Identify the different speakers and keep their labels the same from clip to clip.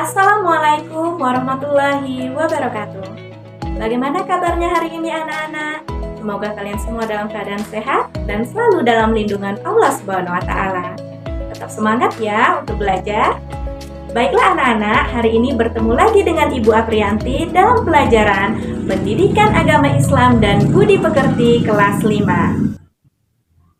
Speaker 1: Assalamualaikum warahmatullahi wabarakatuh. Bagaimana kabarnya hari ini anak-anak? Semoga kalian semua dalam keadaan sehat dan selalu dalam lindungan Allah Subhanahu wa taala. Tetap semangat ya untuk belajar. Baiklah anak-anak, hari ini bertemu lagi dengan Ibu Apriyanti dalam pelajaran Pendidikan Agama Islam dan Budi Pekerti kelas 5.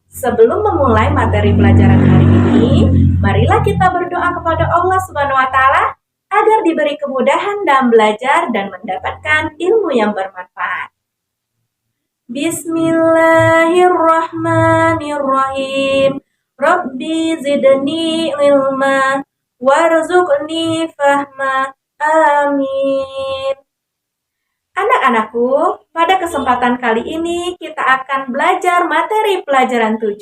Speaker 1: Sebelum memulai materi pelajaran hari ini, marilah kita berdoa kepada Allah Subhanahu wa taala agar diberi kemudahan dalam belajar dan mendapatkan ilmu yang bermanfaat. Bismillahirrahmanirrahim. Rabbi zidni ilma warzuqni fahma. Amin. Anak-anakku, pada kesempatan kali ini kita akan belajar materi pelajaran 7,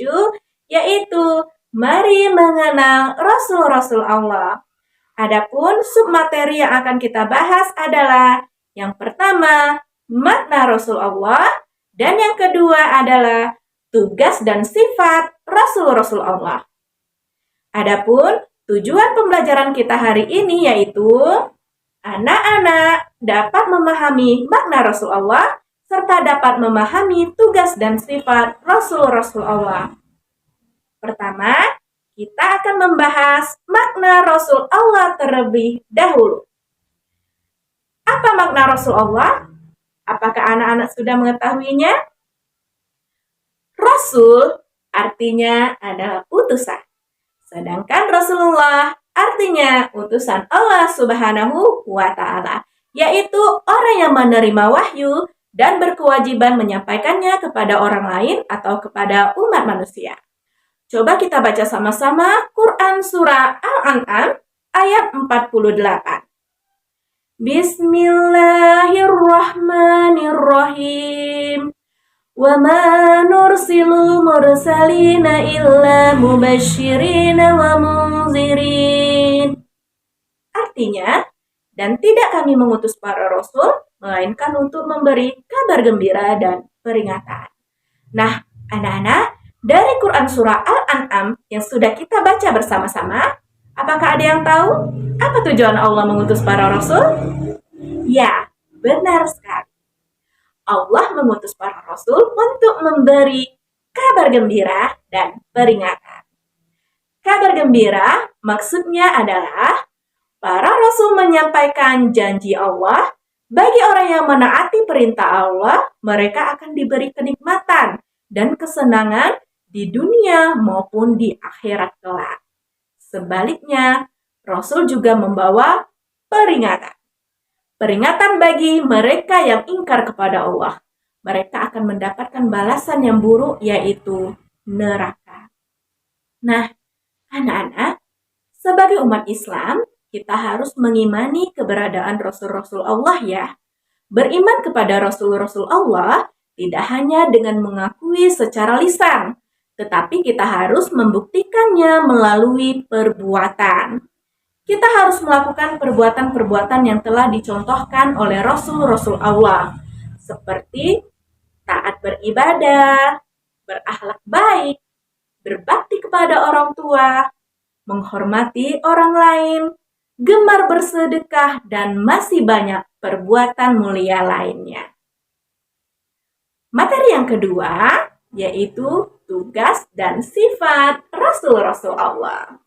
Speaker 1: yaitu Mari Mengenal Rasul-Rasul Allah. Adapun submateri yang akan kita bahas adalah yang pertama, makna Rasul Allah, dan yang kedua adalah tugas dan sifat Rasul-Rasul Allah. Adapun tujuan pembelajaran kita hari ini yaitu anak-anak dapat memahami makna Rasul Allah serta dapat memahami tugas dan sifat Rasul-Rasul Allah. Pertama, kita akan membahas makna Rasul Allah terlebih dahulu. Apa makna Rasul Allah? Apakah anak-anak sudah mengetahuinya? Rasul artinya adalah utusan. Sedangkan Rasulullah artinya utusan Allah Subhanahu wa taala, yaitu orang yang menerima wahyu dan berkewajiban menyampaikannya kepada orang lain atau kepada umat manusia. Coba kita baca sama-sama Quran Surah Al-An'am ayat 48. Bismillahirrahmanirrahim. Wa ma nursilul mursalina illa mubashshirina wa munzirin. Artinya, dan tidak kami mengutus para rasul, melainkan untuk memberi kabar gembira dan peringatan. Nah, anak-anak, dari Quran Surah Al-An'am yang sudah kita baca bersama-sama, apakah ada yang tahu apa tujuan Allah mengutus para rasul? Ya, benar sekali. Allah mengutus para rasul untuk memberi kabar gembira dan peringatan. Kabar gembira maksudnya adalah para rasul menyampaikan janji Allah bagi orang yang menaati perintah Allah, mereka akan diberi kenikmatan dan kesenangan di dunia maupun di akhirat kelak. Sebaliknya, Rasul juga membawa peringatan. Peringatan bagi mereka yang ingkar kepada Allah. Mereka akan mendapatkan balasan yang buruk, yaitu neraka. Nah, anak-anak, sebagai umat Islam, kita harus mengimani keberadaan Rasul-Rasul Allah ya. Beriman kepada Rasul-Rasul Allah tidak hanya dengan mengakui secara lisan, tetapi kita harus membuktikannya melalui perbuatan. Kita harus melakukan perbuatan-perbuatan yang telah dicontohkan oleh Rasul-Rasul Allah, seperti taat beribadah, berakhlak baik, berbakti kepada orang tua, menghormati orang lain, gemar bersedekah, dan masih banyak perbuatan mulia lainnya. Materi yang kedua yaitu tugas dan sifat Rasul-Rasul Allah.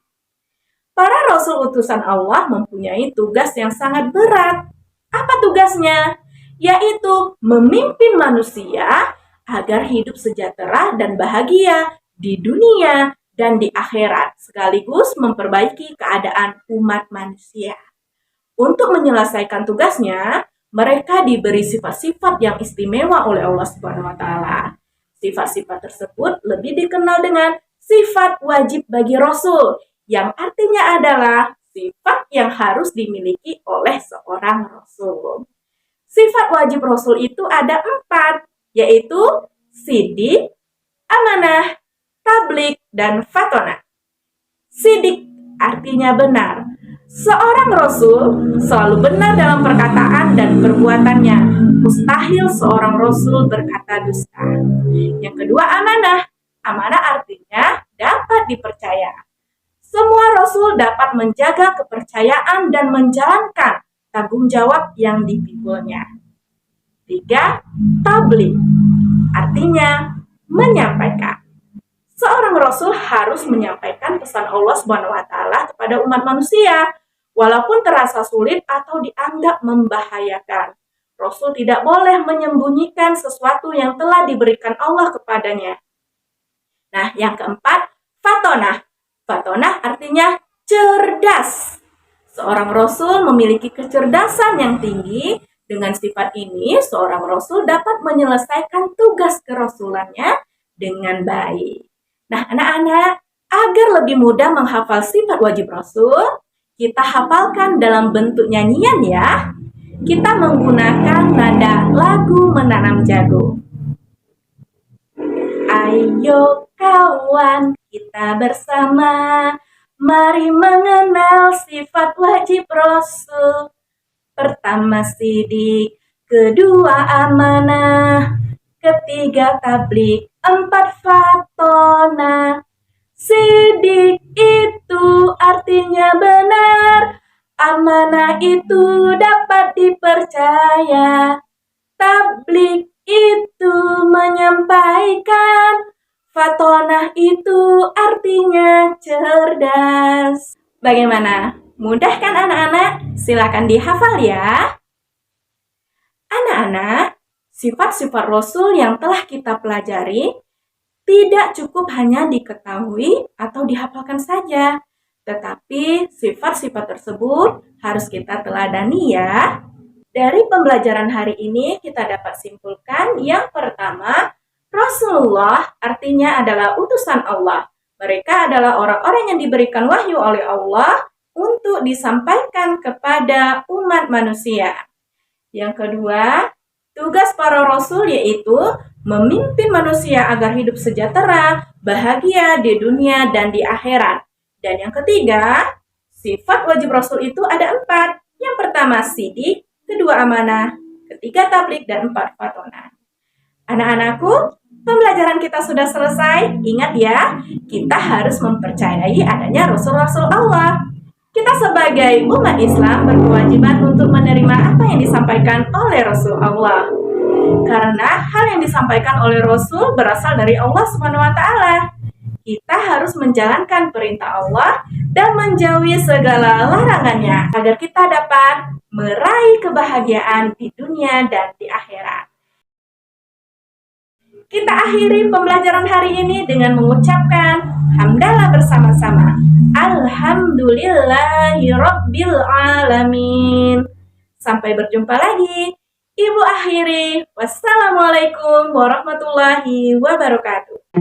Speaker 1: Para Rasul utusan Allah mempunyai tugas yang sangat berat. Apa tugasnya? Yaitu memimpin manusia agar hidup sejahtera dan bahagia di dunia dan di akhirat, sekaligus memperbaiki keadaan umat manusia. Untuk menyelesaikan tugasnya, mereka diberi sifat-sifat yang istimewa oleh Allah Subhanahu wa taala. Sifat-sifat tersebut lebih dikenal dengan sifat wajib bagi Rasul, yang artinya adalah sifat yang harus dimiliki oleh seorang Rasul. Sifat wajib Rasul itu ada 4, yaitu sidik, amanah, tablik, dan fatona. Sidik artinya benar. Seorang Rasul selalu benar dalam perkataan dan perbuatannya. Mustahil seorang Rasul berkata dusta. Yang kedua, amanah. Amanah artinya dapat dipercaya. Semua rasul dapat menjaga kepercayaan dan menjalankan tanggung jawab yang dipikulnya. 3. Tabligh, artinya menyampaikan. Seorang rasul harus menyampaikan pesan Allah SWT kepada umat manusia, walaupun terasa sulit atau dianggap membahayakan. Rasul tidak boleh menyembunyikan sesuatu yang telah diberikan Allah kepadanya. Nah, yang keempat, fatonah. Fatonah artinya cerdas. Seorang rasul memiliki kecerdasan yang tinggi. Dengan sifat ini, seorang rasul dapat menyelesaikan tugas kerasulannya dengan baik. Nah, anak-anak, agar lebih mudah menghafal sifat wajib rasul, kita hafalkan dalam bentuk nyanyian ya. Kita menggunakan nada lagu menanam jago. Ayo kawan, kita bersama, mari mengenal sifat wajib rasul. Pertama sidik, kedua amanah, ketiga tabligh, 4 fatonah. Sidik itu artinya benar, amanah itu dapat dipercaya, tabligh itu menyampaikan, fatonah itu artinya cerdas. Bagaimana? Mudah kan anak-anak? Silakan dihafal ya. Anak-anak, sifat-sifat Rasul yang telah kita pelajari tidak cukup hanya diketahui atau dihafalkan saja, tetapi sifat-sifat tersebut harus kita teladani ya. Dari pembelajaran hari ini kita dapat simpulkan yang pertama, Rasulullah artinya adalah utusan Allah. Mereka adalah orang-orang yang diberikan wahyu oleh Allah untuk disampaikan kepada umat manusia. Yang kedua, tugas para rasul yaitu memimpin manusia agar hidup sejahtera, bahagia di dunia dan di akhirat. Dan yang ketiga, sifat wajib rasul itu ada 4. Yang pertama sidik, kedua amanah, ketiga tabligh, dan 4 fatonah. Anak-anakku, pembelajaran kita sudah selesai. Ingat ya, kita harus mempercayai adanya rasul-rasul Allah. Kita sebagai umat Islam berkewajiban untuk menerima apa yang disampaikan oleh Rasul Allah. Karena hal yang disampaikan oleh Rasul berasal dari Allah SWT. Kita harus menjalankan perintah Allah dan menjauhi segala larangannya agar kita dapat meraih kebahagiaan di dunia dan di akhirat. Kita akhiri pembelajaran hari ini dengan mengucapkan hamdalah bersama-sama. Alhamdulillahirabbil alamin. Sampai berjumpa lagi. Ibu akhiri. Wassalamualaikum warahmatullahi wabarakatuh.